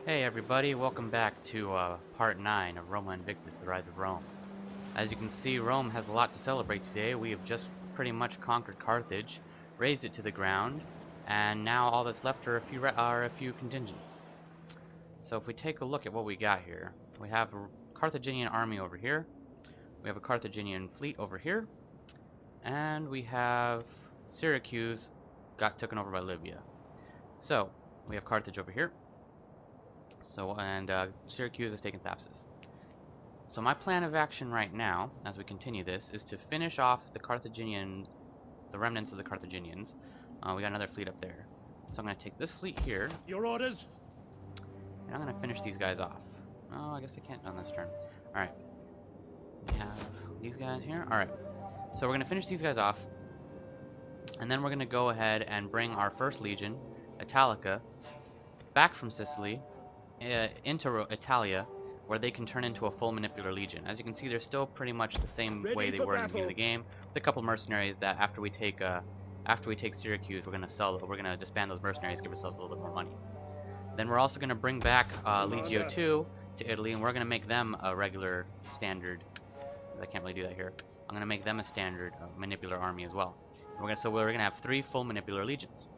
Hey everybody, welcome back to part 9 of Roma Invictus, The Rise of Rome. As you can see, Rome has a lot to celebrate today. We have just pretty much conquered Carthage, razed it to the ground, and now all that's left are a few contingents. So if we take a look at what we got here, we have a Carthaginian army over here, we have a Carthaginian fleet over here, and we have Syracuse got taken over by Libya. So, we have Carthage over here. Syracuse has taken Thapsus. So my plan of action right now, as we continue this, is to finish off the remnants of the Carthaginians. We got another fleet up there. So I'm going to take this fleet here. Your orders? And I'm going to finish these guys off. Oh, I guess I can't on this turn. Alright. We have these guys here. Alright. So we're going to finish these guys off. And then we're going to go ahead and bring our first legion, Italica, back from Sicily, into Italia, where they can turn into a full manipular legion. As you can see, they're still pretty much the same way they were in the beginning of the game, with a couple mercenaries that after we take Syracuse, we're gonna disband those mercenaries, give ourselves a little bit more money. Then we're also gonna bring back Legio II to Italy, and we're gonna make them a regular standard. I can't really do that here. I'm gonna make them a standard manipular army as well. We're gonna have 3 full manipular legions.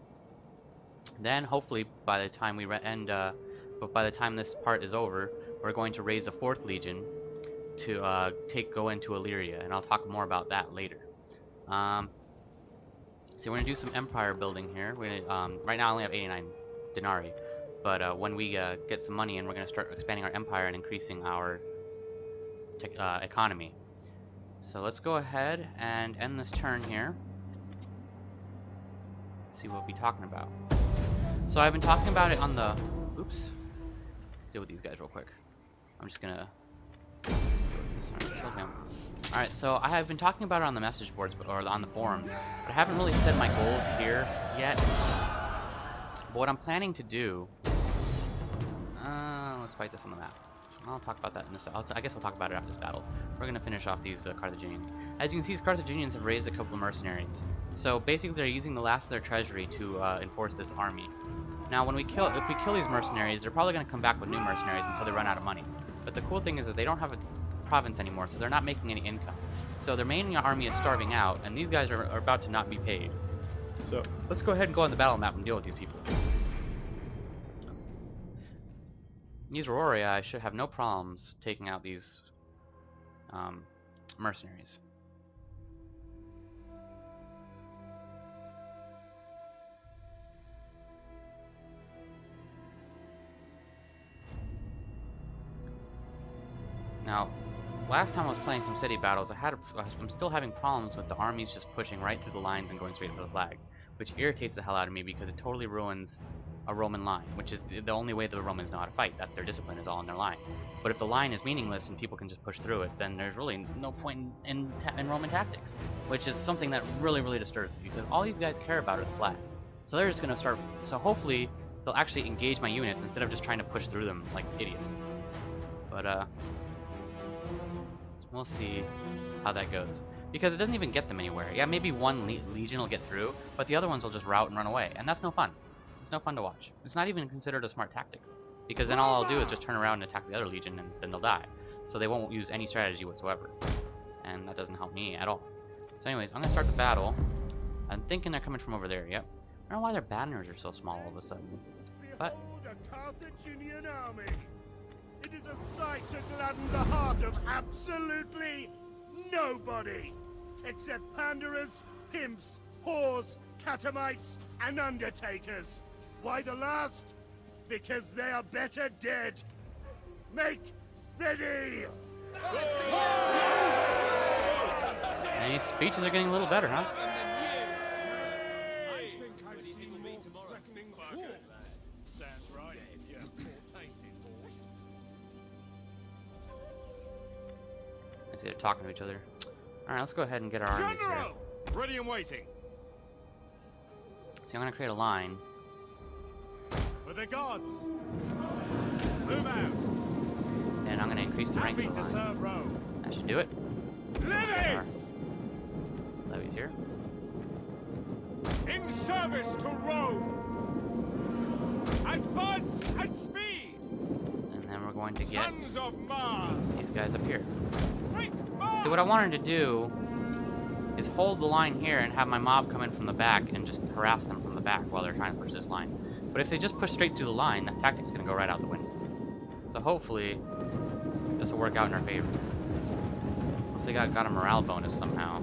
Then hopefully by the time but by the time this part is over, we're going to raise a 4th legion to go into Illyria, and I'll talk more about that later. So we're gonna do some empire building here. We're gonna right now I only have 89 denarii, but when we get some money, and we're gonna start expanding our empire and increasing our economy. So let's go ahead and end this turn here. Let's see what we'll be talking about. So I've been talking about it on the... Oops. Deal with these guys real quick. I'm just gonna... Alright, so I have been talking about it on the message boards, or on the forums, but I haven't really set my goals here yet. But what I'm planning to do... let's fight this on the map. I'll talk about that in I guess I'll talk about it after this battle. We're gonna finish off these Carthaginians. As you can see, these Carthaginians have raised a couple of mercenaries. So basically they're using the last of their treasury to enforce this army. Now if we kill these mercenaries, they're probably going to come back with new mercenaries until they run out of money. But the cool thing is that they don't have a province anymore, so they're not making any income. So their main army is starving out, and these guys are about to not be paid. So let's go ahead and go on the battle map and deal with these people. These Aurorii, I should have no problems taking out these mercenaries. Now, last time I was playing some city battles, I'm still having problems with the armies just pushing right through the lines and going straight for the flag, which irritates the hell out of me because it totally ruins a Roman line, which is the only way that the Romans know how to fight. That's their discipline, is all in their line. But if the line is meaningless and people can just push through it, then there's really no point in Roman tactics, which is something that really, really disturbs me, because all these guys care about are the flag. So they're just going to start... So hopefully they'll actually engage my units instead of just trying to push through them like idiots. But, we'll see how that goes. Because it doesn't even get them anywhere. Yeah, maybe one legion will get through, but the other ones will just rout and run away. And that's no fun. It's no fun to watch. It's not even considered a smart tactic. Because then all I'll do is just turn around and attack the other legion, and then they'll die. So they won't use any strategy whatsoever. And that doesn't help me at all. So anyways, I'm going to start the battle. I'm thinking they're coming from over there, yep. I don't know why their banners are so small all of a sudden. But... Behold a Carthaginian army! It is a sight to gladden the heart of absolutely nobody, except panderers, pimps, whores, catamites, and undertakers. Why the last? Because they are better dead. Make ready! And these speeches are getting a little better, huh? They're talking to each other. Alright, let's go ahead and get our armies here. Ready and waiting. See, I'm going to create a line. For the gods! Move out! And I'm going to increase the rank of the to line. serve Rome. That should do it. Levies! Levies here. In service to Rome! Advance at speed! going to get Sons of Mars. these guys up here. Quick, Mars. See, what I wanted to do is hold the line here and have my mob come in from the back and just harass them from the back while they're trying to push this line. But if they just push straight through the line, that tactic's going to go right out the window. So hopefully, this will work out in our favor. Unless they got a morale bonus somehow.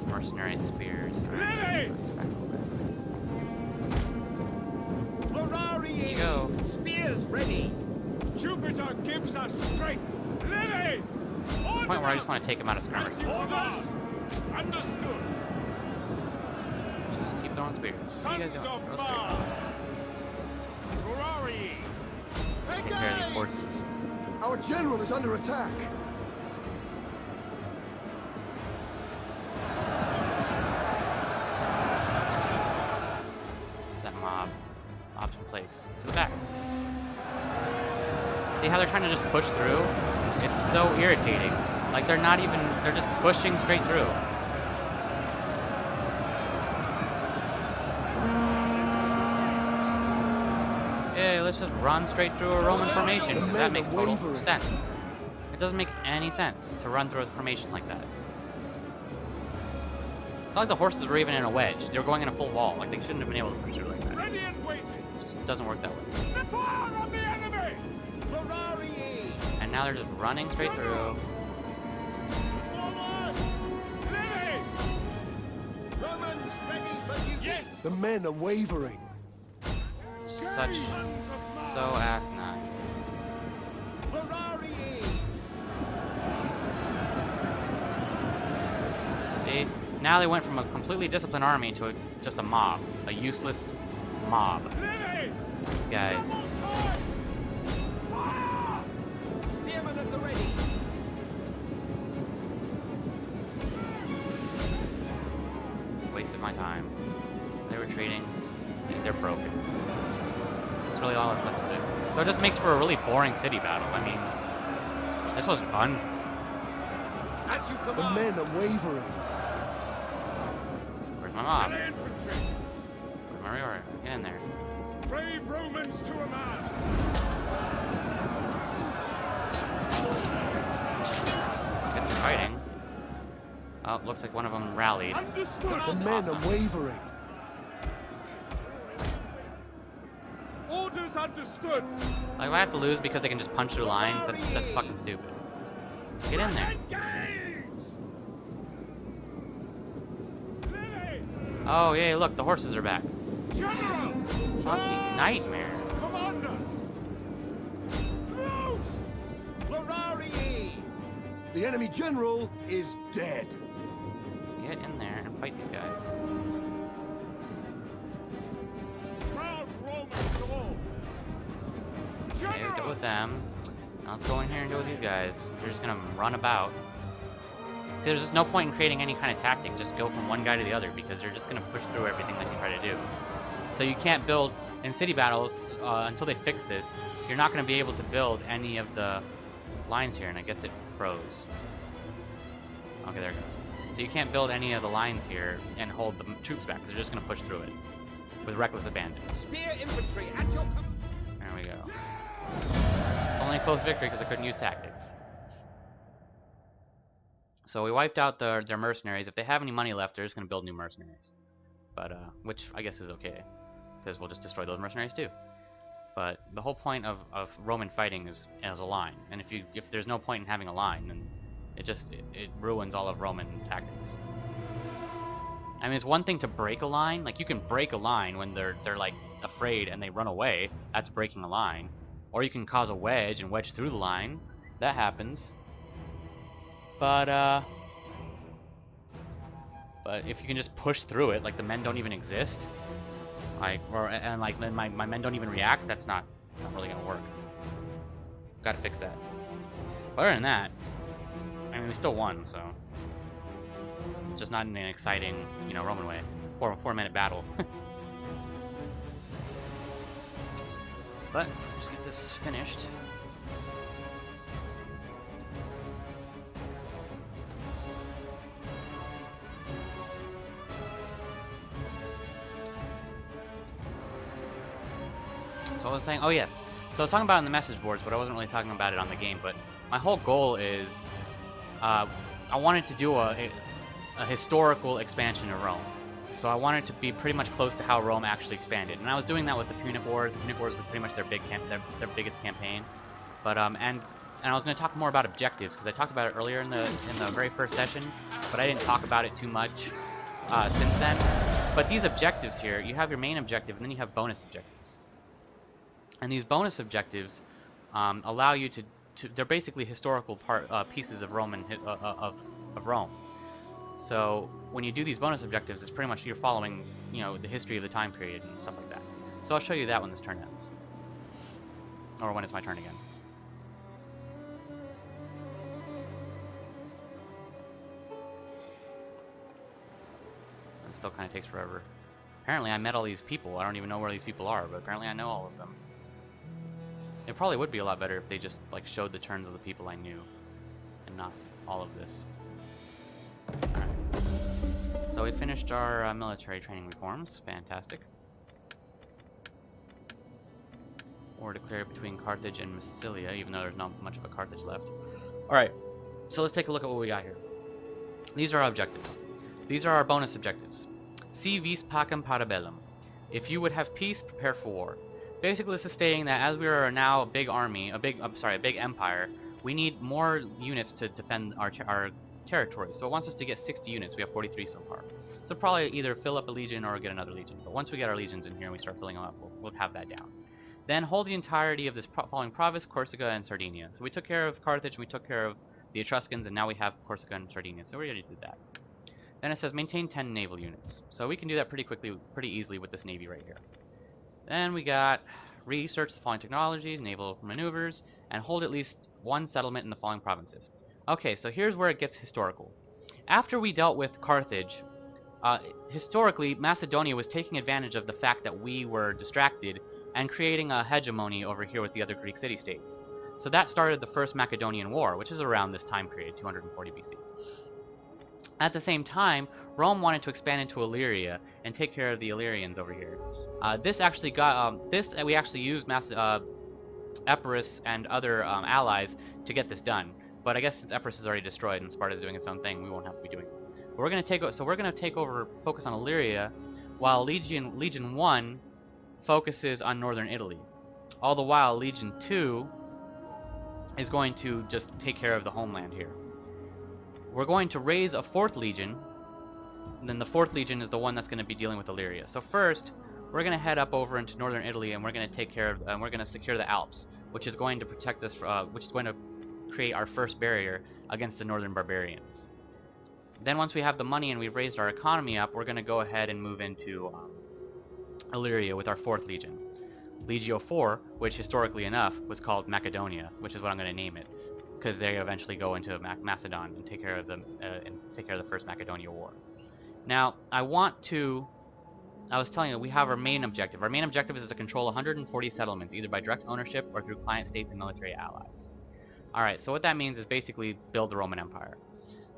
Mercenary spears. Lilies! There you go. Spears ready. Jupiter gives us strength. Lilies! Point where I just want to take them out of skirmish. Orders! Understood. Just keep throwing spears. What are you guys Sons doing? of Throw Mars. Where are ye? spears. Take care of these forces. Our general is under attack. That mob. Mob's in place. To the back. See how they're trying to just push through? It's so irritating. Like they're not even, they're just pushing straight through. Yeah, let's just run straight through a Roman formation. That makes total sense. It doesn't make any sense to run through a formation like that. It's not like the horses were even in a wedge. They were going in a full wall. Like they shouldn't have been able to push through like that. Ready and waiting. It just doesn't work that way. The fire on the enemy. Where are ye? And now they're just running straight through. Forward. Lilies! Romans ready for duty. Yes! The men are wavering. Such, so asinine. Where are ye? See, now they went from a completely disciplined army to just a mob. A useless mob. Lilies! Guys. Double time! Fire! Spearmen at the ready. Wasted my time. They're retreating. They're broken. That's really all that's left to do. So it just makes for a really boring city battle. I mean, this was fun. As you The command. men are wavering. Where's my mob? Melee infantry! Where's my Riora? Get in there. Brave Romans to a man! Get some fighting. Oh, looks like one of them rallied. Understood! The men are wavering. Orders understood! Like, if I have to lose because they can just punch through lines, that's fucking stupid. Get in there. Engage! Lilies! Oh, yeah, look, the horses are back. General! Fucking nightmare. Commander! Loose! Where are ye? The enemy general is dead. Get in there and fight these guys. Proud Romans to all! Okay, deal General! with them. Now let's go in here and deal with these guys. They're just gonna run about. See, there's just no point in creating any kind of tactic. Just go from one guy to the other because they're just gonna push through everything that you try to do. So you can't build, in city battles, until they fix this, you're not gonna be able to build any of the lines here, and I guess it froze. Okay, there it goes. So you can't build any of the lines here and hold the troops back, because they're just gonna push through it. With reckless abandon. Spear infantry at your command. There we go. Only close victory because I couldn't use tactics. So we wiped out their mercenaries. If they have any money left, they're just going to build new mercenaries. But, which I guess is okay. Because we'll just destroy those mercenaries too. But the whole point of Roman fighting is as a line. And if there's no point in having a line, then it ruins all of Roman tactics. I mean, it's one thing to break a line. Like, you can break a line when they're like afraid and they run away. That's breaking a line. Or you can cause a wedge and wedge through the line. That happens. But if you can just push through it, like the men don't even exist, like, and then my men don't even react, that's not really gonna work. Gotta fix that. But other than that, I mean, we still won, so just not in an exciting, Roman way. 4-minute battle. But just get this finished. So I was saying, oh yes, So I was talking about it in the message boards, but I wasn't really talking about it on the game. But my whole goal is, I wanted to do a historical expansion of Rome. So I wanted to be pretty much close to how Rome actually expanded, and I was doing that with the Punic Wars. The Punic Wars was pretty much their biggest campaign. But and I was going to talk more about objectives because I talked about it earlier in the very first session, but I didn't talk about it too much since then. But these objectives here, you have your main objective, and then you have bonus objectives. And these bonus objectives allow you to they're basically historical pieces of Roman of Rome. So when you do these bonus objectives, it's pretty much you're following, you know, the history of the time period and stuff like that. So I'll show you that when this turn ends, or when it's my turn again. It still kind of takes forever. Apparently I met all these people. I don't even know where these people are, but apparently I know all of them. It probably would be a lot better if they just like showed the turns of the people I knew, and not all of this. Alright. So we finished our military training reforms. Fantastic. War declared between Carthage and Massilia, even though there's not much of a Carthage left. Alright, so let's take a look at what we got here. These are our objectives. These are our bonus objectives. Si vis pacem para bellum. If you would have peace, prepare for war. Basically, this is stating that as we are now a big army, a big empire, we need more units to defend our territory. So it wants us to get 60 units. We have 43 so far. So probably either fill up a legion or get another legion. But once we get our legions in here and we start filling them up, we'll have that down. Then hold the entirety of this following province, Corsica and Sardinia. So we took care of Carthage, we took care of the Etruscans, and now we have Corsica and Sardinia. So we already did that. Then it says maintain 10 naval units. So we can do that pretty quickly, pretty easily with this navy right here. Then we got research the following technologies, naval maneuvers, and hold at least one settlement in the following provinces. Okay, so here's where it gets historical. After we dealt with Carthage, historically Macedonia was taking advantage of the fact that we were distracted and creating a hegemony over here with the other Greek city-states. So that started the First Macedonian War, which is around this time period, 240 BC. At the same time, Rome wanted to expand into Illyria and take care of the Illyrians over here. This actually got we actually used Epirus and other allies to get this done. But I guess since Epirus is already destroyed and Sparta is doing its own thing, we won't have to be doing it. But we're going to take over, focus on Illyria, while Legion 1 focuses on northern Italy. All the while, Legion 2 is going to just take care of the homeland here. We're going to raise a 4th Legion, and then the 4th Legion is the one that's going to be dealing with Illyria. So first, we're going to head up over into northern Italy, and we're going to take care of, we're going to secure the Alps, which is going to protect us, which is going to create our first barrier against the northern barbarians. Then once we have the money and we've raised our economy up, we're going to go ahead and move into Illyria with our 4th Legion. Legio 4, which historically enough was called Macedonia, which is what I'm going to name it, because they eventually go into Macedon and take care of the First Macedonia War. Now, I was telling you, we have our main objective. Our main objective is to control 140 settlements, either by direct ownership or through client states and military allies. Alright, so what that means is basically build the Roman Empire.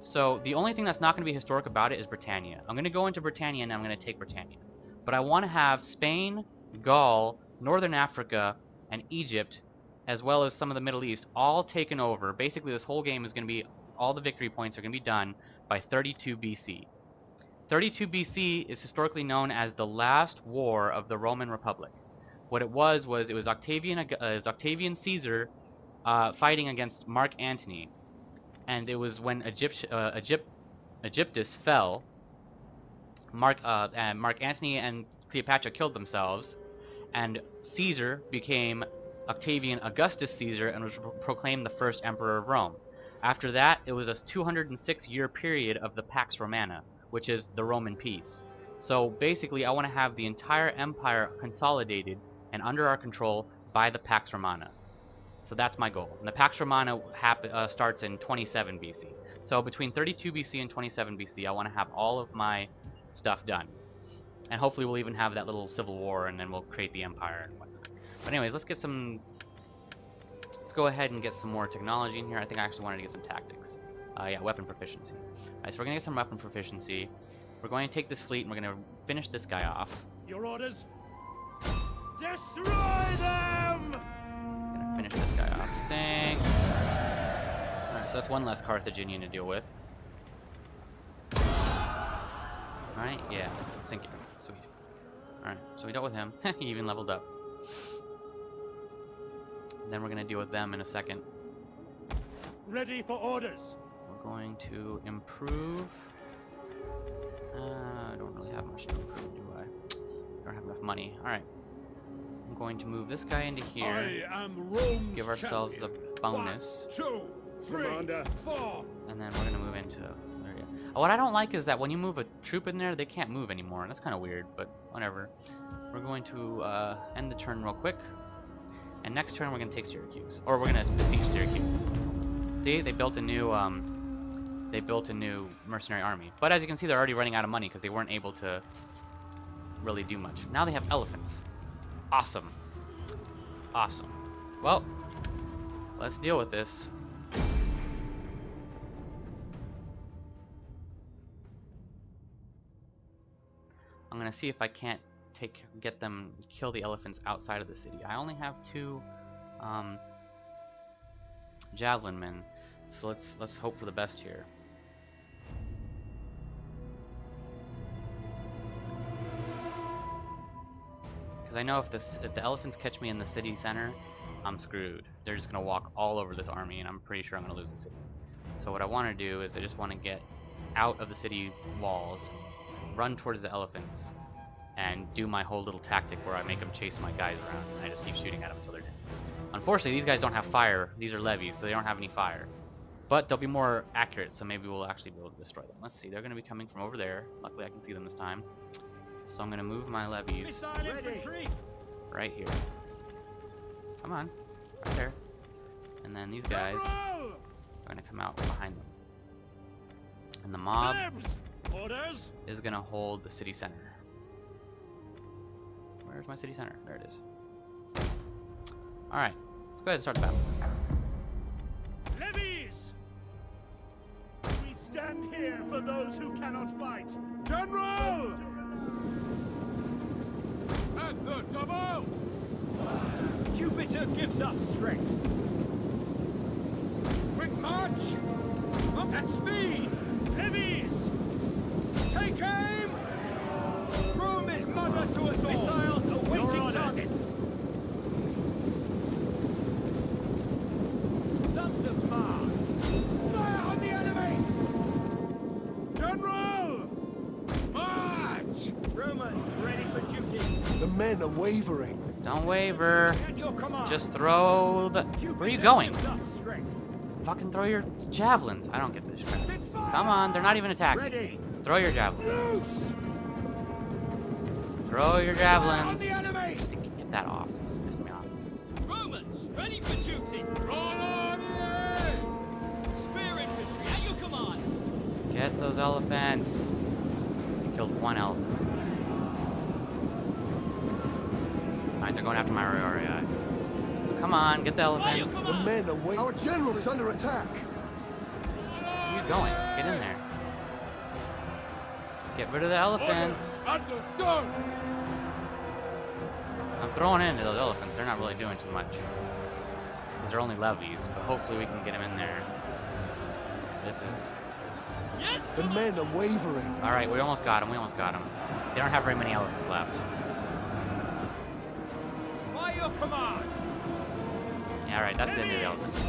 So the only thing that's not going to be historic about it is Britannia. I'm going to go into Britannia and I'm going to take Britannia. But I want to have Spain, Gaul, Northern Africa, and Egypt, as well as some of the Middle East, all taken over. Basically, this whole game is going to be, all the victory points are going to be done by 32 BC. 32 BC is historically known as the last war of the Roman Republic. What it was Octavian Caesar fighting against Mark Antony. And it was when Egyptus fell, Mark Antony and Cleopatra killed themselves, and Caesar became Octavian Augustus Caesar and was proclaimed the first emperor of Rome. After that, it was a 206-year period of the Pax Romana, which is the Roman peace. So basically, I want to have the entire empire consolidated and under our control by the Pax Romana. So that's my goal. And the Pax Romana starts in 27 BC. So between 32 BC and 27 BC, I want to have all of my stuff done. And hopefully we'll even have that little civil war, and then we'll create the empire and whatnot. But anyways, let's go ahead and get some more technology in here. I think I actually wanted to get some tactics. Yeah, weapon proficiency. Alright, so we're going to get some weapon proficiency. We're going to take this fleet and we're going to finish this guy off. Your orders? Destroy them! Sink. Alright, so that's one less Carthaginian to deal with. Alright, yeah. Sink it. Sweet. Alright, so we dealt with him. He even leveled up. Then we're gonna deal with them in a second. Ready for orders. We're going to improve. I don't really have much to improve, do I? I don't have enough money. Alright. I'm going to move this guy into here. I am Rome's Give ourselves champion. a bonus. 1, 2, 3, Commander. 4. And then we're gonna move into there we go. What I don't like is that when you move a troop in there, they can't move anymore, and that's kind of weird, but whatever. We're going to end the turn real quick, and next turn we're gonna take Syracuse, or we're gonna besiege Syracuse. See, they built a new mercenary army, but as you can see, they're already running out of money because they weren't able to really do much. Now they have elephants. Awesome. Awesome. Well, let's deal with this. I'm gonna see if I can't get them, kill the elephants outside of the city. I only have 2 javelin men, so let's hope for the best here. Because I know if the elephants catch me in the city center, I'm screwed. They're just gonna walk all over this army, and I'm pretty sure I'm gonna lose the city. So what I want to do is I just want to get out of the city walls, run towards the elephants, and do my whole little tactic where I make them chase my guys around, and I just keep shooting at them until they're dead. Unfortunately, these guys don't have fire. These are levies, so they don't have any fire. But they'll be more accurate, so maybe we'll actually be able to destroy them. Let's see, they're going to be coming from over there. Luckily, I can see them this time. So I'm going to move my levies Missile infantry. right here. Come on, right there. And then these guys General! are going to come out behind them. And the mob Plebs! Orders. is going to hold the city center. Where's my city center? There it is. Alright, let's go ahead and start the battle. Levies. We stand here for those who cannot fight. General. At the double. Jupiter gives us strength. Quick march. Up at speed. Levies. Take aim. Rome is mother to us all. Missiles awaiting targets. Sons of Mars. Fire on the enemy. General. March. Romans ready for duty. The men are wavering. Don't waver. At your command. Just throw the... Where are you Jupiter going? gives us strength. Fucking throw your javelins. I don't get this crap. Fit fire. Come on, they're not even attacking. Ready. Throw your javelins. Loose. Throw your Fire on javelins. the enemy. Get that off. This pissed me off. Romans, ready for duty. Roll on in. Spear infantry at your command. Get those elephants. I killed 1 elephant. Alright, they're going after my REI. So come on, get the At your elephants. The command. men are wavering. Our general is under attack. Where are you going? Get in there. Get rid of the elephants. Understood. I'm throwing into those elephants. They're not really doing too much. 'Cause they're only levies, but hopefully we can get them in there. This is... Yes, The men are wavering. Alright, we almost got them. We almost got them. They don't have very many elephants left. By your command. Yeah, alright, that's the end of the elephants.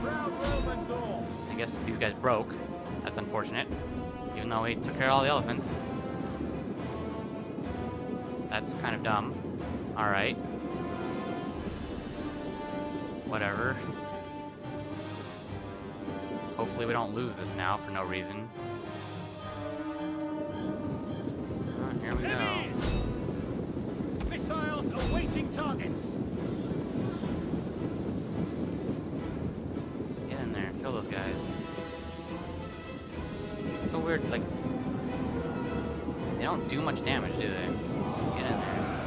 Proud Romans all. I guess these guys broke. That's unfortunate. Even though we took care of all the elephants. That's kind of dumb. Alright. Whatever. Hopefully we don't lose this now for no reason. Here we go. Levies. Missiles awaiting targets. Get in there. Kill those guys. It's so weird, like... They don't do much damage, do they? Get in there.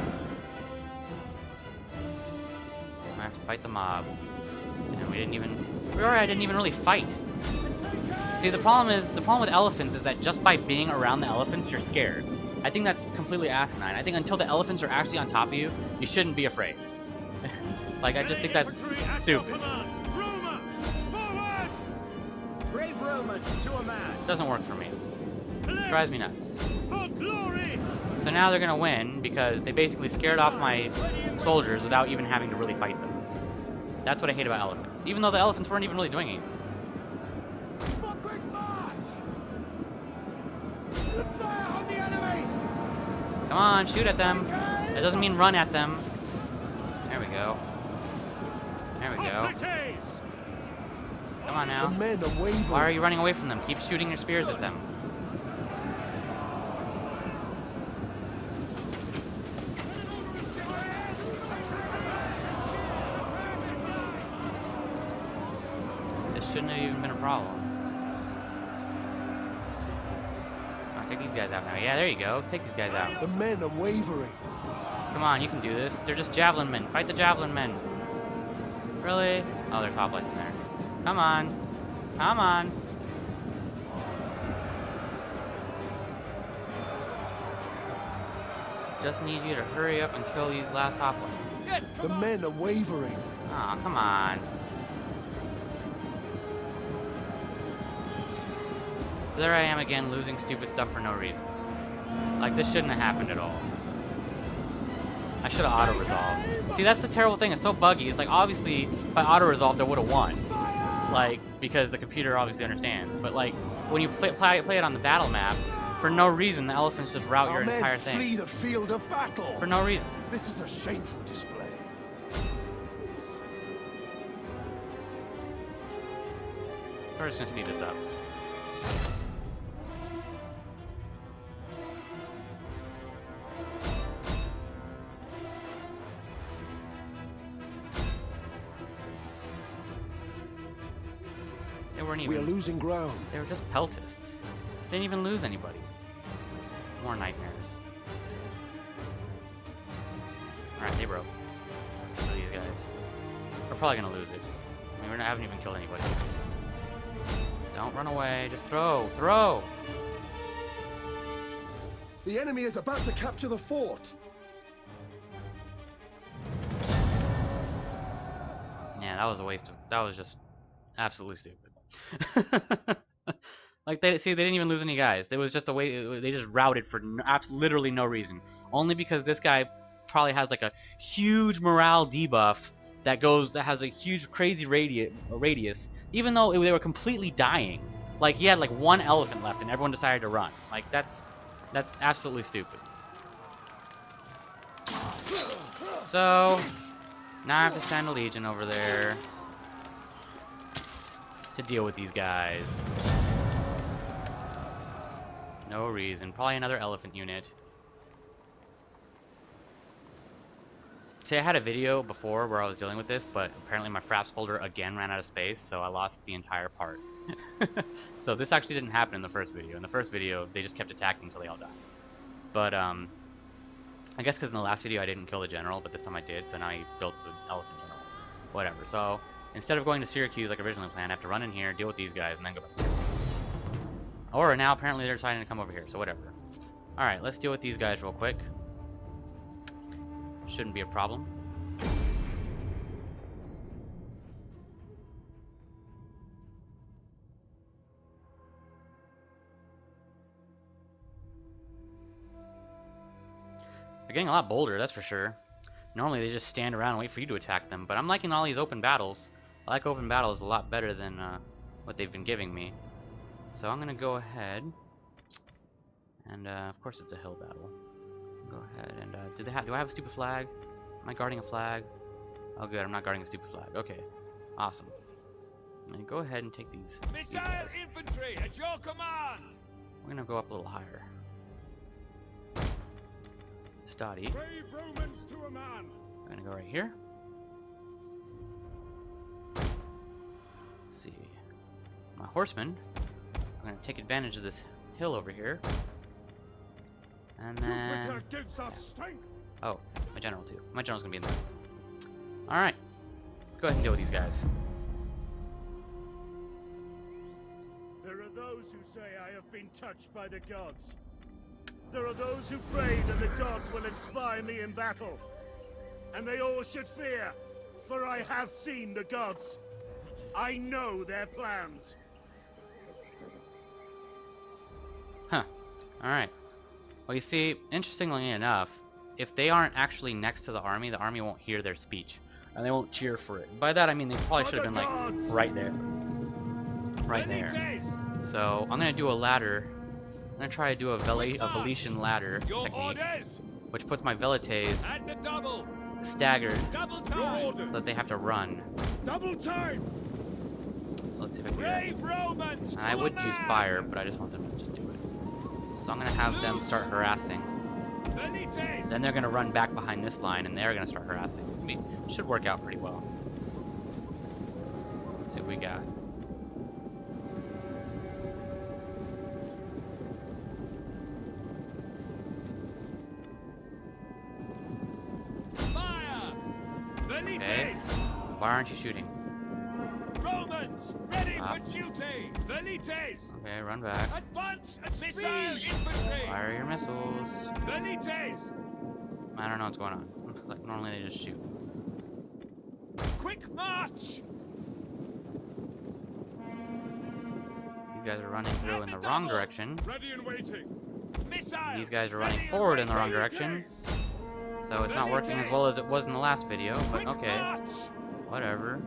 I have to fight the mob. And we didn't even... I didn't even really fight. See, the problem with elephants is that just by being around the elephants, you're scared. I think that's completely asinine. I think until the elephants are actually on top of you, you shouldn't be afraid. Like, I just think that's stupid. Roma, forward! Brave Romans to a man. Doesn't work for me. Drives me nuts. For glory! So now they're gonna win because they basically scared off my soldiers without even having to really fight them. That's what I hate about elephants. Even though the elephants weren't even really doing anything. For quick march! Fire on the enemy! Come on, shoot at them. That doesn't mean run at them. There we go. There we go. Come on The now. men are wavering. Why are you running away from them? Keep shooting your spears at them. This shouldn't have even been a problem. I'll take these guys out now. Yeah, there you go. Take these guys out. The men are wavering. Come on, you can do this. They're just javelin men. Fight the javelin men. Really? Oh, they're top lights in there. Come on. Come on. Just need you to hurry up and kill these last hoplites. Yes, The men are wavering. Aw, come on. So there I am again, losing stupid stuff for no reason. Like, this shouldn't have happened at all. I should have auto-resolved. See, that's the terrible thing. It's so buggy. It's like, obviously, if I auto-resolved, I would have won. Like, because the computer obviously understands. But, like, when you play it on the battle map, for no reason, the elephants just route your Our men entire flee thing. the field of battle. For no reason. This is a shameful display. We're just gonna speed this up. They weren't We are even. losing ground. They were just peltists. Didn't even lose anybody. More nightmares. Alright, they broke. For these guys. We're probably gonna lose it. I mean, we haven't even killed anybody. Don't run away. Just throw. Throw! The enemy is about to capture the fort. Yeah, that was a waste of... That was just absolutely stupid. Like, they didn't even lose any guys. It was just a way... They just routed for literally no reason. Only because this guy probably has, like, a huge morale debuff that has a huge, crazy radius, even though they were completely dying. Like, he had, like, one elephant left, and everyone decided to run. Like, that's absolutely stupid. So, now I have to send a legion over there to deal with these guys. No reason. Probably another elephant unit. See, I had a video before where I was dealing with this, but apparently my fraps folder again ran out of space, so I lost the entire part. So this actually didn't happen in the first video. In the first video, they just kept attacking until they all died. But, I guess because in the last video I didn't kill the general, but this time I did, so now I built the elephant general. Whatever. So, instead of going to Syracuse like originally planned, I have to run in here, deal with these guys, and then go back to Syracuse. Or now apparently they're deciding to come over here, so whatever. Alright, let's deal with these guys real quick. Shouldn't be a problem. They're getting a lot bolder, that's for sure. Normally they just stand around and wait for you to attack them, but I'm liking all these open battles. I like open battles a lot better than what they've been giving me. So I'm gonna go ahead, and of course it's a hill battle. Go ahead and do I have a stupid flag? Am I guarding a flag? Oh good, I'm not guarding a stupid flag. Okay, awesome. I'm gonna go ahead and take these. Missile infantry at your command. We're gonna go up a little higher. Stoddy. Brave Romans to a man. I'm gonna go right here. Let's see. My horsemen. I'm gonna take advantage of this hill over here. And then... Jupiter gives us strength. Oh, my general too. My general's gonna be in there. Alright. Let's go ahead and deal with these guys. There are those who say I have been touched by the gods. There are those who pray that the gods will inspire me in battle. And they all should fear, For I have seen the gods. I know their plans. Huh. Alright. Well, you see, interestingly enough, if they aren't actually next to the army won't hear their speech. And they won't cheer for it. By that I mean they probably should have been, like, right there. Right there. So, I'm gonna do a ladder. I'm gonna try to do a Veletian ladder technique, which puts my velites staggered so that they have to run. Double time. So let's see if I can do that. And I would use fire, but I just want them to just do it. So I'm gonna have them start harassing. Then they're gonna run back behind this line, and they're gonna start harassing. It should work out pretty well. Let's see what we got. Okay. Why aren't you shooting? Romans, ready for duty! Velites! Okay, run back. Advance and missile infantry! Fire your missiles. Velites! I don't know what's going on. Like, normally they just shoot. Quick march! These guys are running through in the wrong direction. Ready and waiting. Missiles! These guys are running forward in the wrong direction. So it's not working as well as it was in the last video, but okay. Whatever.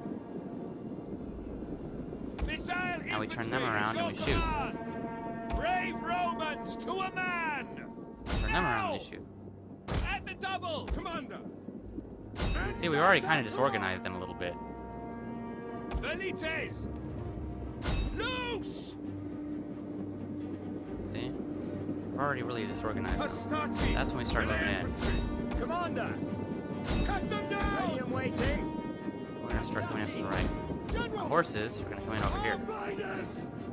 Now we turn them around and we shoot. Brave Romans to a man! Turn them around and we shoot. At the double! Commander! See, we've already kind of disorganized them a little bit. Velites! Loose! See? We're already really disorganized. Astarte! That's when we start moving in. Commander! Cut them down! Ready and waiting! We're gonna start coming in from the right. The horses are gonna come in over here.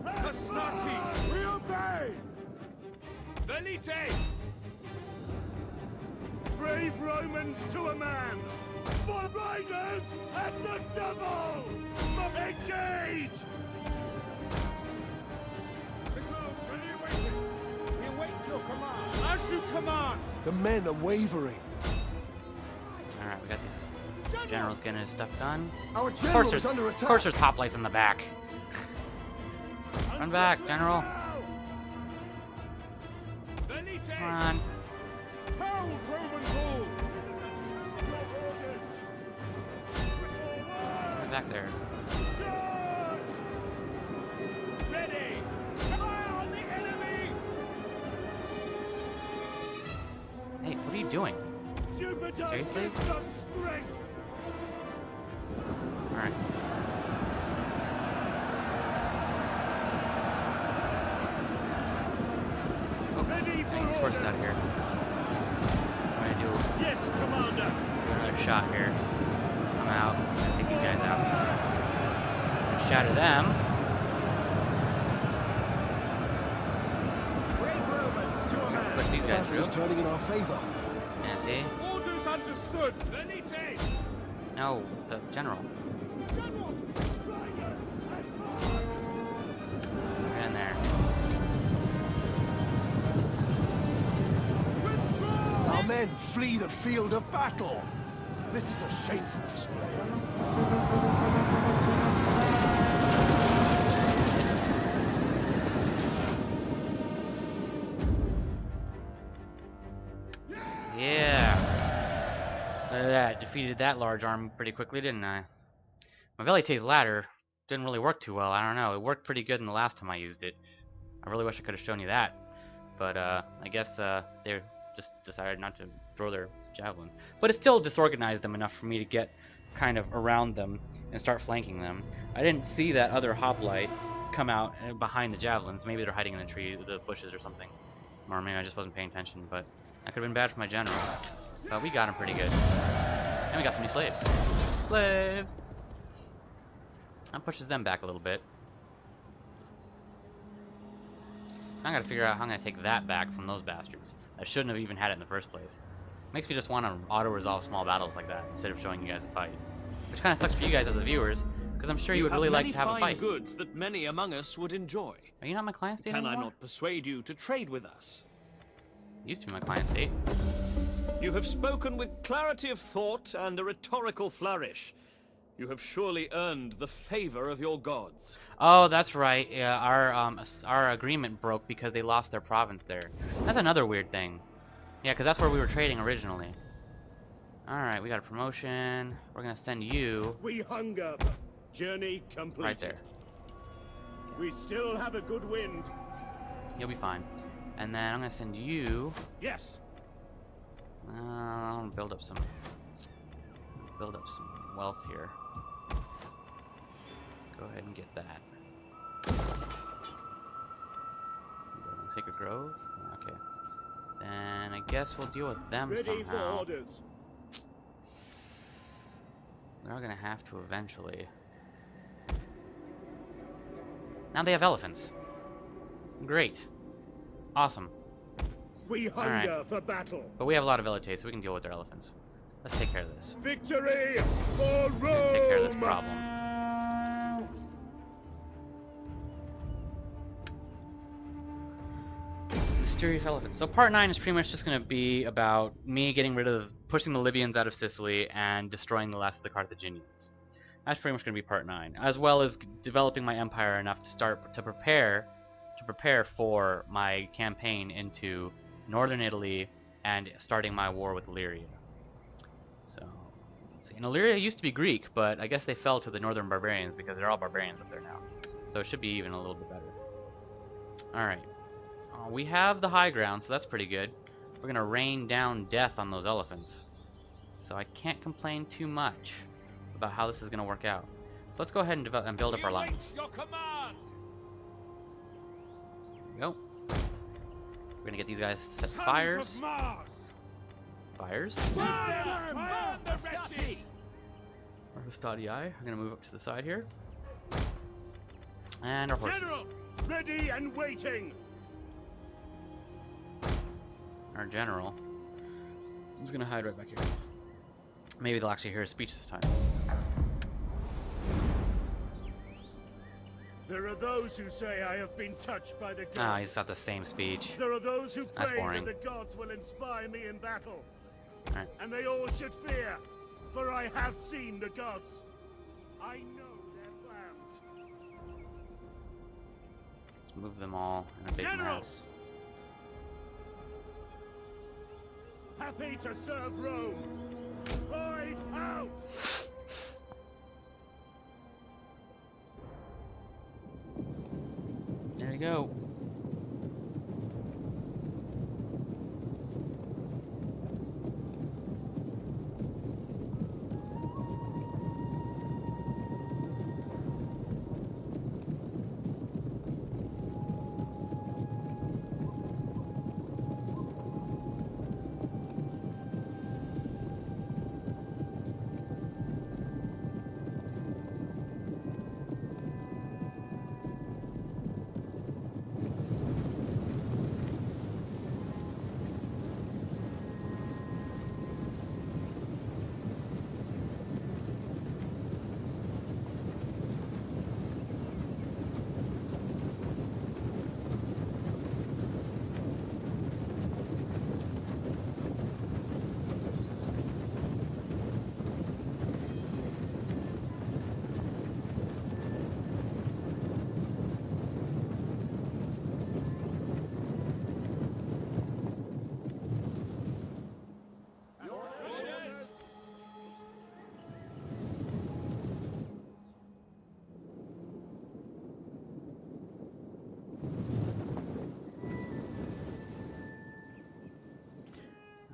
Astarte! We obey! Velites! Brave Romans to a man. For riders at the double. Engage! Missiles ready and waiting! We await your command! As you command! The men are wavering. Alright, we got these generals getting his stuff done. Our Of general course is under attack. there's hoplites in the back. Run back, General. Velites! Come on. Hold Roman balls! Get back there. Charge! Ready! Fire on the enemy! Hey, what are you doing? Jupiter Seriously? gives us strength. Alright. Ready for Horses out orders. here. I'm gonna do Yes, Commander. another shot here. I'm out. I'm gonna take these guys out. Shatter them. Brave Romans to a Push these guys Battle is through. turning in our favor. And see? Orders understood! Velites! No, the general. General, riders advance. Get in there. Our men flee the field of battle. This is a shameful display. Yeah. Look at that. Defeated that large army pretty quickly, didn't I? My Velites ladder didn't really work too well. I don't know. It worked pretty good in the last time I used it. I really wish I could have shown you that. But I guess they just decided not to throw their javelins. But it still disorganized them enough for me to get kind of around them and start flanking them. I didn't see that other hoplite come out behind the javelins. Maybe they're hiding in the tree, the bushes or something. Or maybe I just wasn't paying attention, but that could have been bad for my general. But we got him pretty good. And we got some new slaves. Slaves! That pushes them back a little bit. I gotta figure out how I'm gonna take that back from those bastards. I shouldn't have even had it in the first place. Makes me just want to auto-resolve small battles like that instead of showing you guys a fight. Which kind of sucks for you guys as the viewers, because I'm sure you would really like to have a many fight. fine goods that many among us would enjoy. Are you not my client state Can I anymore? not persuade you to trade with us? Used to be my client state. You have spoken with clarity of thought and a rhetorical flourish. You have surely earned the favor of your gods. Oh, that's right. Yeah, our agreement broke because they lost their province there. That's another weird thing. Yeah, because that's where we were trading originally. Alright, we got a promotion. We're going to send you We hunger. Journey completed. right there. We still have a good wind. You'll be fine. And then I'm going to send you... Yes. I'll build up some wealth here. Go ahead and get that. Sacred Grove? Okay. Then I guess we'll deal with them Ready somehow. for orders. They're gonna have to eventually. Now they have elephants. Great. Awesome. We hunger for battle. But we have a lot of village, so we can deal with their elephants. Let's take care of this. Victory for Rome. Take care of this problem. Mysterious elephants. So part 9 is pretty much just going to be about me getting rid of, pushing the Libyans out of Sicily and destroying the last of the Carthaginians. That's pretty much going to be part 9, as well as developing my empire enough to start to prepare for my campaign into northern Italy and starting my war with Illyria. So, let's see. And Illyria used to be Greek, but I guess they fell to the northern barbarians because they're all barbarians up there now. So it should be even a little bit better. Alright. We have the high ground, so that's pretty good. We're going to rain down death on those elephants. So I can't complain too much about how this is going to work out. So let's go ahead and build up our lines. Your command. There we go. We're going to get these guys to set Sons fires. of Mars. Fires. Burn the wretches. Our Hustadii are going to move up to the side here. And our horses. General, ready and waiting. Our general is going to hide right back here. Maybe they'll actually hear his speech this time. There are those who say I have been touched by the gods. Ah, he's got the same speech. There are those who That's pray boring. that the gods will inspire me in battle. Alright. And they all should fear, for I have seen the gods. I know their plans. Let's move them all in a big General! mess. Happy to serve Rome. Ride out! There you go.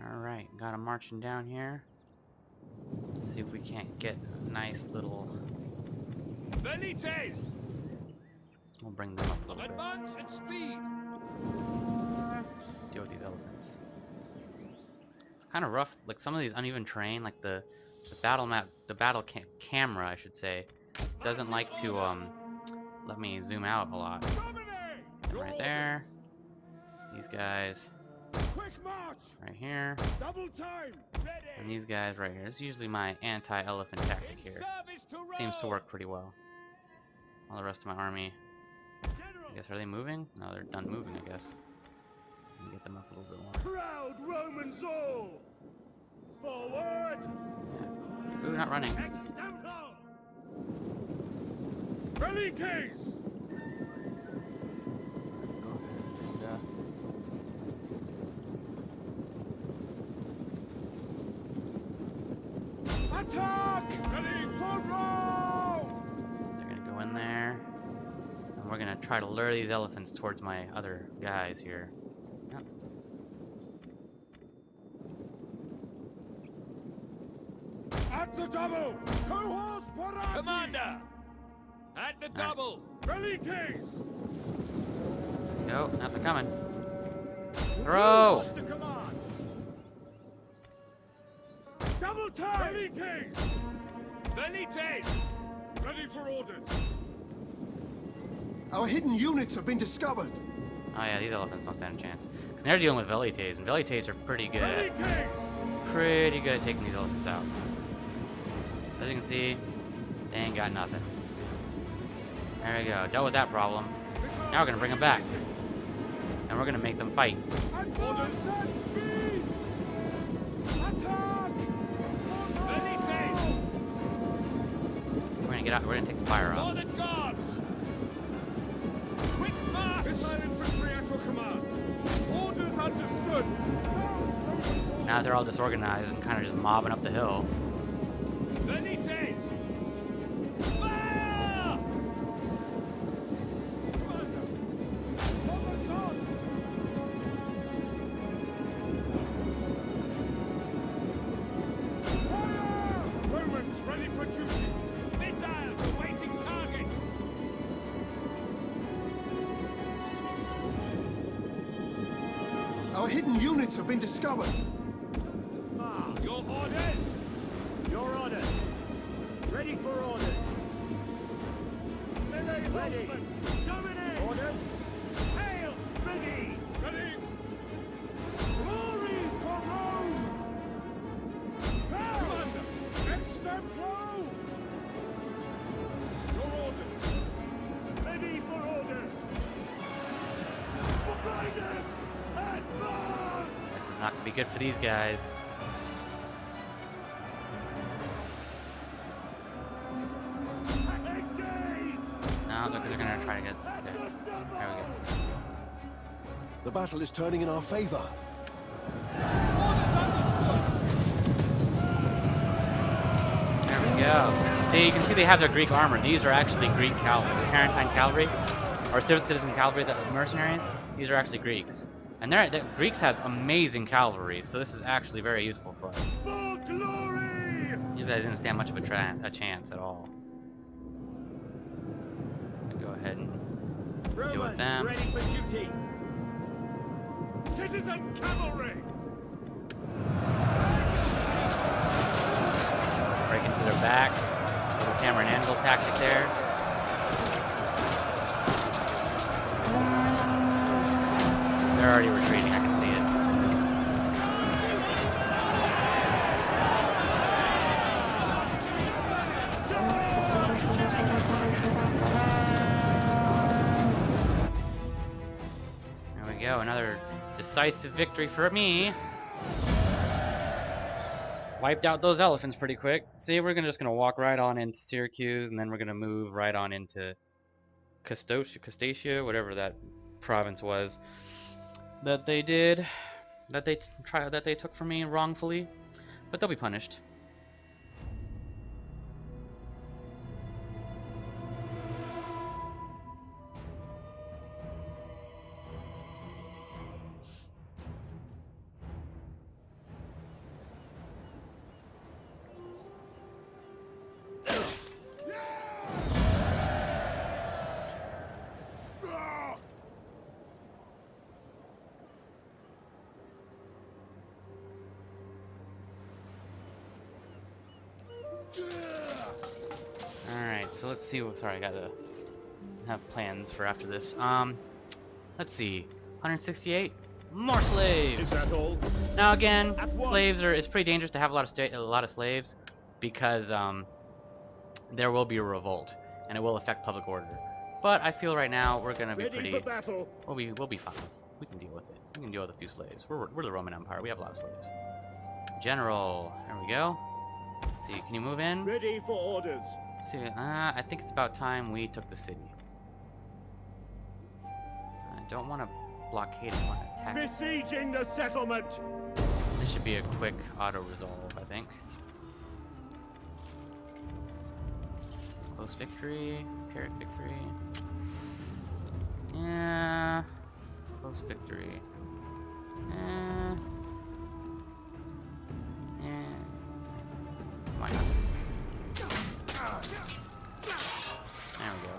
Alright, got them marching down here. Let's see if we can't get a nice little... Velites. We'll bring them up a little bit. Advance and speed. Deal with these elephants. It's kind of rough, like some of these uneven terrain, like the battle map, the battle camera, I should say, doesn't like to let me zoom out a lot. Right there. These guys Quick march! right here. Double time! And these guys right here. This is usually my anti-elephant tactic here. Service to Rome. Seems to work pretty well. All the rest of my army, I guess, are they moving? No, they're done moving, I guess. Let me get them up a little bit more. Proud Romans all! Forward! Ooh, not running. Extempo! Velites! Attack! Ready for Rome! They're gonna go in there. And we're gonna try to lure these elephants towards my other guys here. Yep. At the double! Cohorts parati! Commander! At the double! Velites! Go, now they're coming. Throw! To command! Double time! Velites! Velites! Ready for orders! Our hidden units have been discovered. Oh yeah, these elephants don't stand a chance. And they're dealing with Velites, and Velites are pretty good at taking these elephants out. As you can see, they ain't got nothing. There we go, dealt with that problem. Now we're gonna bring them back. And we're gonna make them fight. Orders at speed! Attack! Velites! We're gonna get out, we're gonna take the fire For off. the gods! Quick march! Missile infantry at your command! Orders understood! Now they're all disorganized and kind of just mobbing up the hill. Velites! Fire! Romans ready for duty! Missiles awaiting targets! Our hidden units have been discovered. Your orders! Your orders. Ready for orders. Melee horsemen! Dominate! Orders. Hail! Ready! Ready! Glory for Rome! Commander! Extemplo! Your orders! Ready for orders! For blinders! Advance! Not gonna be good for these guys. Engage! No, they're gonna try to get there. There we go. The battle is turning in our favor. There we go. See, you can see they have their Greek armor. These are actually Greek cavalry. The Tarentine cavalry, or citizen cavalry, the mercenaries, these are actually Greeks. And the Greeks have amazing cavalry, so this is actually very useful for us. For glory! These guys didn't stand much of a chance at all. Go ahead and deal with them. Ready for duty. Citizen cavalry! Break into their back. Little hammer and anvil tactic there. They're already retreating, I can see it. There we go, another decisive victory for me. Wiped out those elephants pretty quick. See, we're just gonna walk right on into Syracuse, and then we're gonna move right on into Custatia, whatever that province was that they did, that they took from me wrongfully, but they'll be punished. Alright, so let's see what, sorry, I gotta have plans for after this. Let's see, 168, more slaves! Is that all? Now again, At once. slaves it's pretty dangerous to have a lot of slaves, because, there will be a revolt, and it will affect public order. But I feel right now we're gonna be Ready for battle! we'll be fine. We can deal with it. We can deal with a few slaves. We're the Roman Empire, we have a lot of slaves. General, there we go. Let's see, can you move in? Ready for orders! See, I think it's about time we took the city. I don't want to blockade, I want to attack. Besieging the settlement! This should be a quick auto-resolve, I think. Close victory, Pyrrhic victory. Yeah, close victory. Yeah. Why not? There we go.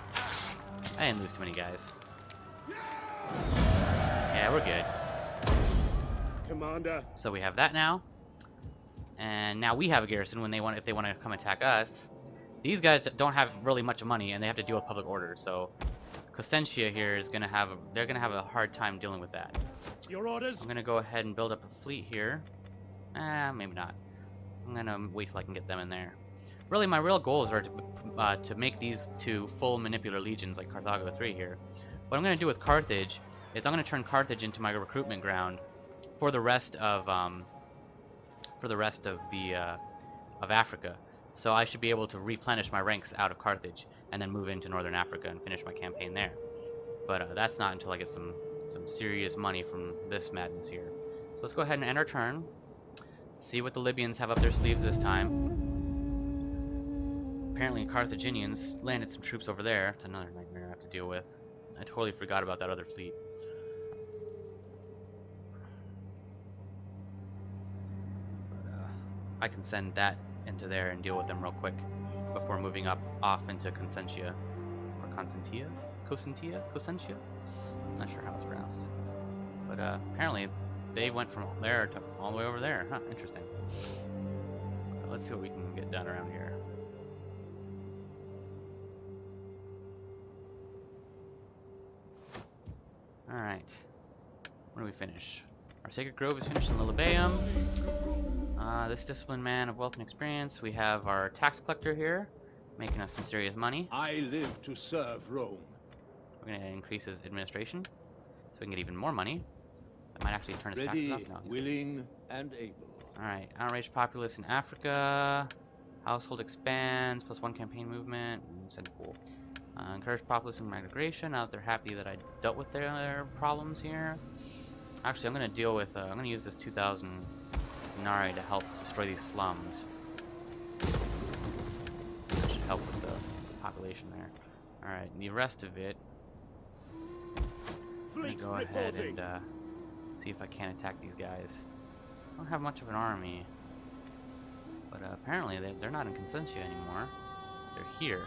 I didn't lose too many guys. Yeah, we're good. Commander. So we have that now. And now we have a garrison when if they want to come attack us. These guys don't have really much money and they have to deal with public order, so Cosentia here is gonna have they're gonna have a hard time dealing with that. Your orders? I'm gonna go ahead and build up a fleet here. Maybe not. I'm gonna wait till I can get them in there. Really, my real goals are to make these two full manipular legions like Carthago 3 here. What I'm gonna do with Carthage is I'm gonna turn Carthage into my recruitment ground for the rest of Africa. So I should be able to replenish my ranks out of Carthage and then move into northern Africa and finish my campaign there. But that's not until I get some serious money from this madness here. So let's go ahead and end our turn. See what the Libyans have up their sleeves this time. Apparently Carthaginians landed some troops over there. It's another nightmare I have to deal with. I totally forgot about that other fleet. But, I can send that into there and deal with them real quick before moving off into Consentia. Or Consentia? Cosentia? I'm not sure how it's pronounced. But apparently they went from there to all the way over there. Huh, interesting. Let's see what we can get done around here. Alright. When do we finish? Our Sacred Grove is finished in the Libyum. This disciplined man of wealth and experience. We have our tax collector here, making us some serious money. I live to serve Rome. We're going to increase his administration, so we can get even more money. That might actually turn his taxes Ready, up. No, willing, and able. Alright, outraged populace in Africa. Household expands, +1 campaign movement. Send pool. Encourage populace in migration, now that they're happy that I dealt with their problems here. Actually, I'm going to deal with, I'm going to use this 2,000 denarii to help destroy these slums. That should help with the population there. Alright, the rest of it, let me go ahead and see if I can attack these guys. I don't have much of an army, but apparently they're not in Consentia anymore. They're here.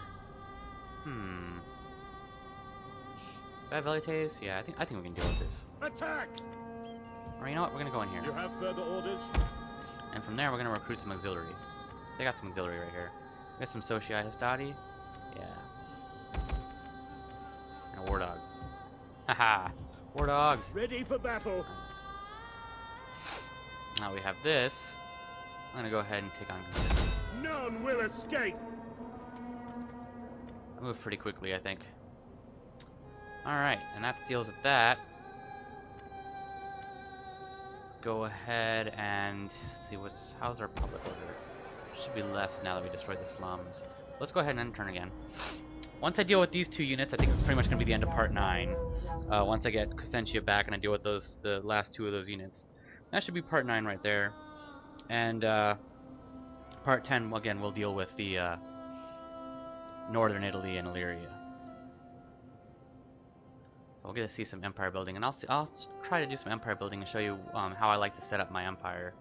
Velites? Yeah, I think we can deal with this. Attack! Or you know what? We're gonna go in here. You have further orders? And from there, we're gonna recruit some auxiliary. They got some auxiliary right here. We got some Socii Hastati. Yeah. And a War Dog. Haha! War Dogs! Ready for battle! Now we have this. I'm gonna go ahead and take on Consentia. None will escape! I move pretty quickly, I think. Alright, and that deals with that. Let's go ahead and see how's our public order. Should be less now that we destroyed the slums. Let's go ahead and end turn again. Once I deal with these 2 units, I think it's pretty much going to be the end of part 9. Once I get Cosentia back and I deal with the last 2 of those units. That should be part 9 right there. And part 10, again, we'll deal with the northern Italy and Illyria. So we'll get to see some empire building, and I'll try to do some empire building and show you how I like to set up my empire,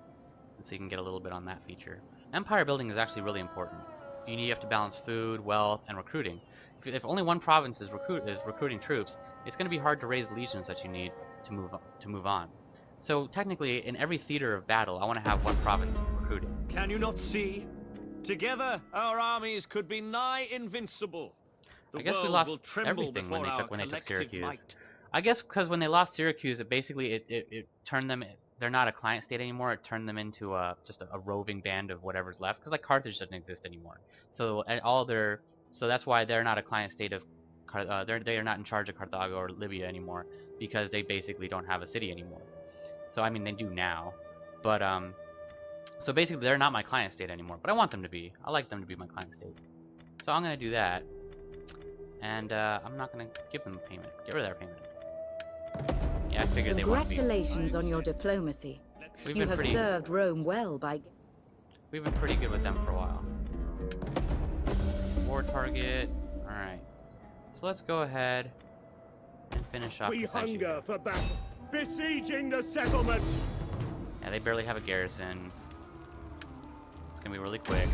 and so you can get a little bit on that feature. Empire building is actually really important. You have to balance food, wealth, and recruiting. If only one province is recruiting troops, it's going to be hard to raise legions that you need to move on. So technically, in every theater of battle, I want to have one province recruiting. Can you not see? Together, our armies could be nigh invincible. The I guess we world lost will tremble everything when before they our took Syracuse. might. I guess because when they lost Syracuse, it turned them. They're not a client state anymore. It turned them into just a roving band of whatever's left. Because like Carthage doesn't exist anymore. So so that's why they're not a client state of. They are not in charge of Carthago or Libya anymore, because they basically don't have a city anymore. So I mean they do now, but so basically they're not my client state anymore. But I want them to be. I like them to be my client state. So I'm gonna do that. And I'm not gonna give them payment. Get rid of their payment. Yeah, I figured they wouldn't be. Congratulations on your diplomacy. We've You been have pretty served Rome well by... We've been pretty good with them for a while. War target. Alright. So let's go ahead and finish off We the section. hunger for battle. Besieging the settlement. Yeah, they barely have a garrison. It's gonna be really quick.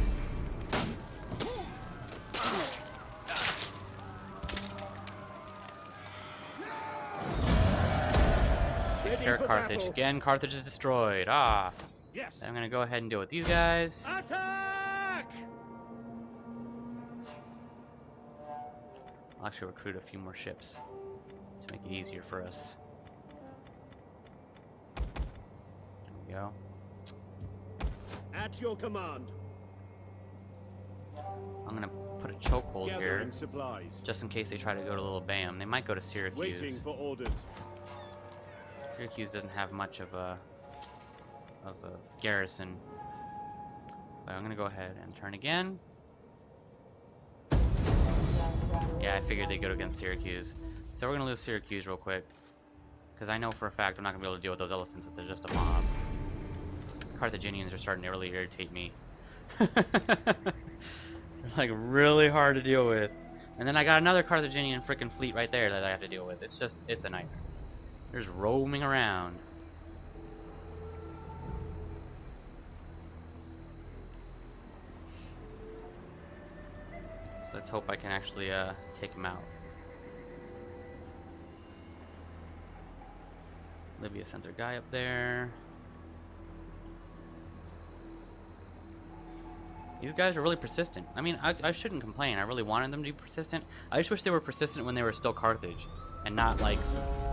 Ready Sure, for Carthage. battle. Again, Carthage is destroyed. Ah. Yes. I'm gonna go ahead and deal with these guys. Attack! I'll actually recruit a few more ships to make it easier for us. There we go. At your command. I'm gonna put a chokehold here, Gathering supplies. just in case they try to go to Little Bam. They might go to Syracuse. Waiting for orders. Syracuse doesn't have much of a garrison. But I'm gonna go ahead and turn again. Yeah, I figured they'd go against Syracuse. So we're gonna lose Syracuse real quick. Because I know for a fact I'm not gonna be able to deal with those elephants if they're just a mob. These Carthaginians are starting to really irritate me. They're like really hard to deal with. And then I got another Carthaginian freaking fleet right there that I have to deal with. It's a nightmare. They're just roaming around. So let's hope I can actually take him out. Libya sent their guy up there. These guys are really persistent. I mean, I shouldn't complain. I really wanted them to be persistent. I just wish they were persistent when they were still Carthage, and not like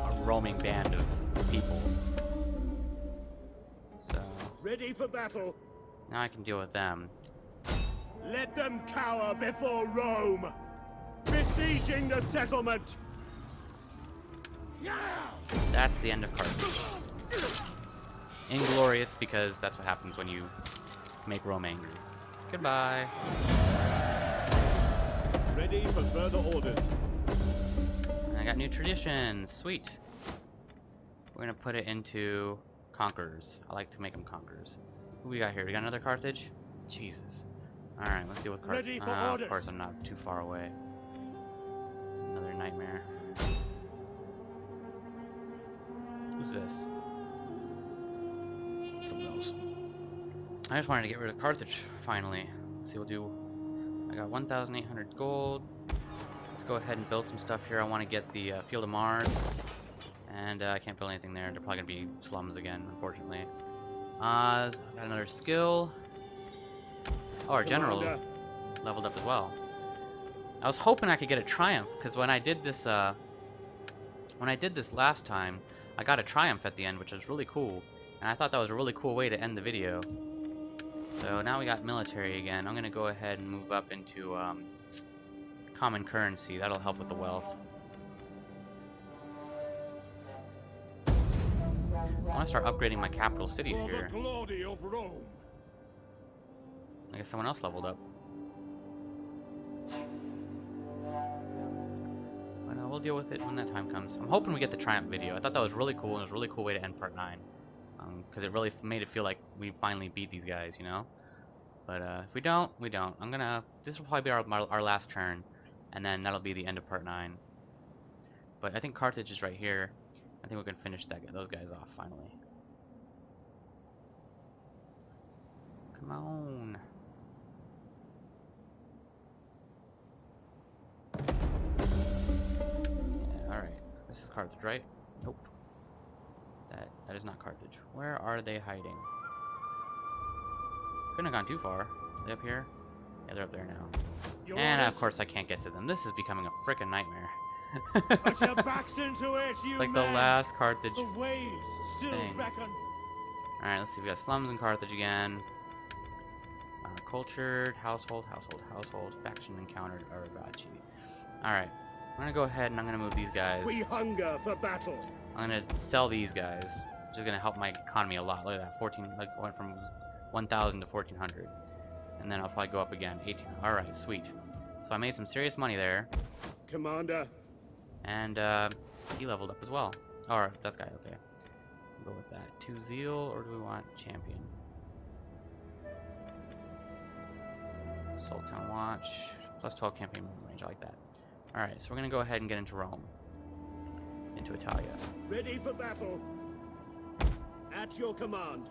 a roaming band of people. So Ready for battle. now I can deal with them. Let them cower before Rome. Besieging the settlement. That's the end of Carthage. Inglorious, because that's what happens when you make Rome angry. Goodbye. Ready for further orders. And I got new traditions. Sweet. We're gonna put it into conquerors. I like to make them conquerors. Who we got here? We got another Carthage? Jesus. Alright, let's deal with Carthage. Ready for Of orders. course I'm not too far away. Another nightmare. Who's this? Someone else. I just wanted to get rid of Carthage, finally. Let's see, we'll do... I got 1,800 gold. Let's go ahead and build some stuff here. I want to get the Field of Mars. And I can't build anything there. They're probably going to be slums again, unfortunately. Got another skill. Oh, our general Commander. leveled up as well. I was hoping I could get a triumph, because when I did this last time, I got a triumph at the end, which was really cool. And I thought that was a really cool way to end the video. So now we got military again. I'm going to go ahead and move up into common currency. That'll help with the wealth. I want to start upgrading my capital cities For here. the glory of Rome. I guess someone else leveled up. But we'll deal with it when that time comes. I'm hoping we get the triumph video. I thought that was really cool, and it was a really cool way to end part 9. Because it really made it feel like we finally beat these guys, you know? But if we don't, we don't. This will probably be our last turn, and then that'll be the end of part 9. But I think Carthage is right here. I think we can finish those guys off, finally. Come on. Yeah, alright. This is Carthage, right? Nope. That is not Carthage. Where are they hiding? Couldn't have gone too far. Are they up here? Yeah, they're up there now. Your And of orders. course I can't get to them. This is becoming a frickin' nightmare. Put your backs into it, you Like the men. last Carthage. The waves still thing. beckon. Alright, let's see. We got slums in Carthage again. Cultured, household, faction encountered, Aravachi. Alright, I'm gonna go ahead and I'm gonna move these guys. We hunger for battle. I'm gonna sell these guys, which is gonna help my economy a lot. Look at that, 14, like went from 1,000 to 1,400. And then I'll probably go up again, 18. Alright, sweet. so I made some serious money there. Commander. And he leveled up as well. Or that guy, okay. Go with that. 2 zeal, or do we want champion? Sultan Watch, plus 12 campaign range, I like that. Alright, so we're gonna go ahead and get into Rome. Into Italia. Ready for battle. At your command.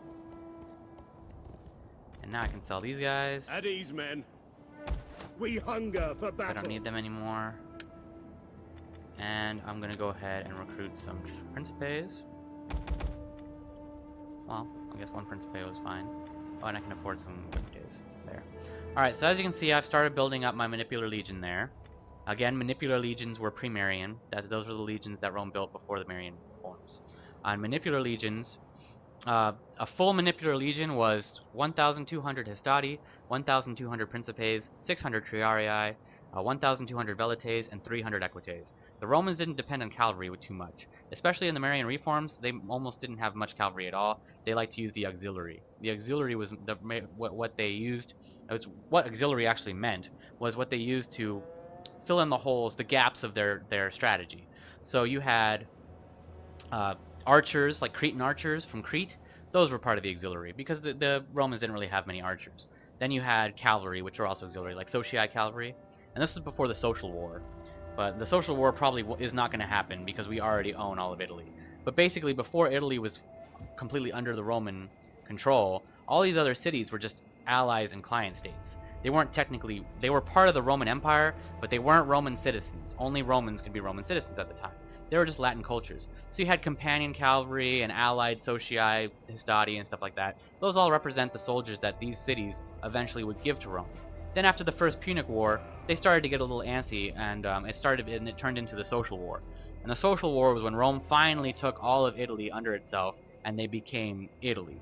And now I can sell these guys. At ease, men. We hunger for I battle. don't need them anymore. And I'm gonna go ahead and recruit some Principes. Well, I guess one Principe was fine. Oh, and I can afford some Principes. There. Alright, so as you can see, I've started building up my Manipular Legion there. Again, Manipular Legions were pre-Marian. Those were the legions that Rome built before the Marian reforms. On Manipular Legions, a full Manipular Legion was 1,200 Hastati, 1,200 Principes, 600 Triarii, 1,200 Velites, and 300 Equites. The Romans didn't depend on cavalry too much. Especially in the Marian reforms, they almost didn't have much cavalry at all. They liked to use the auxiliary. The auxiliary was what they used. What auxiliary actually meant was what they used to fill in the holes, the gaps of their strategy. So you had archers, like Cretan archers from Crete. Those were part of the auxiliary because the Romans didn't really have many archers. Then you had cavalry, which are also auxiliary, like Socii cavalry. And this is before the Social War. But the Social War probably is not going to happen because we already own all of Italy. But basically, before Italy was completely under the Roman control, all these other cities were just allies and client states. They weren't technically, they were part of the Roman Empire, but they weren't Roman citizens. Only Romans could be Roman citizens at the time. They were just Latin cultures. So you had companion cavalry and allied Socii, Hastati, and stuff like that. Those all represent the soldiers that these cities eventually would give to Rome. Then after the First Punic War, they started to get a little antsy, and it turned into the Social War. And the Social War was when Rome finally took all of Italy under itself, and they became Italy,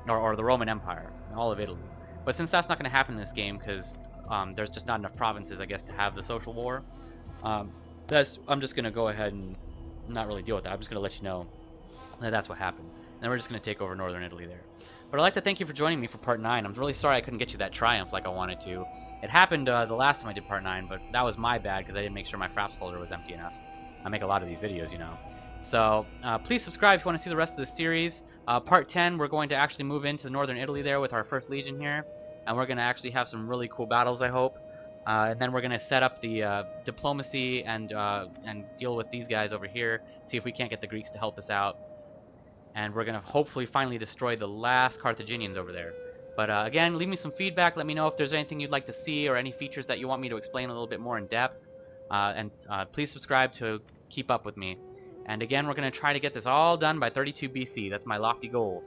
or the Roman Empire, all of Italy. But since that's not going to happen in this game, because there's just not enough provinces, I guess, to have the Social War, I'm just going to go ahead and not really deal with that. I'm just going to let you know that that's what happened. And then we're just going to take over northern Italy there. But I'd like to thank you for joining me for Part 9. I'm really sorry I couldn't get you that triumph like I wanted to. It happened the last time I did Part 9, but that was my bad because I didn't make sure my fraps folder was empty enough. I make a lot of these videos, you know. So please subscribe if you want to see the rest of the series. Part 10, we're going to actually move into northern Italy there with our first legion here. And we're going to actually have some really cool battles, I hope. And then we're going to set up the diplomacy and deal with these guys over here. See if we can't get the Greeks to help us out. And we're going to hopefully finally destroy the last Carthaginians over there. But again, leave me some feedback. Let me know if there's anything you'd like to see or any features that you want me to explain a little bit more in depth. And please subscribe to keep up with me. And again, we're going to try to get this all done by 32 BC. That's my lofty goal.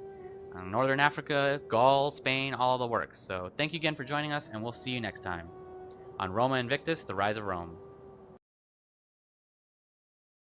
Northern Africa, Gaul, Spain, all the works. So thank you again for joining us, and we'll see you next time on Roma Invictus, The Rise of Rome.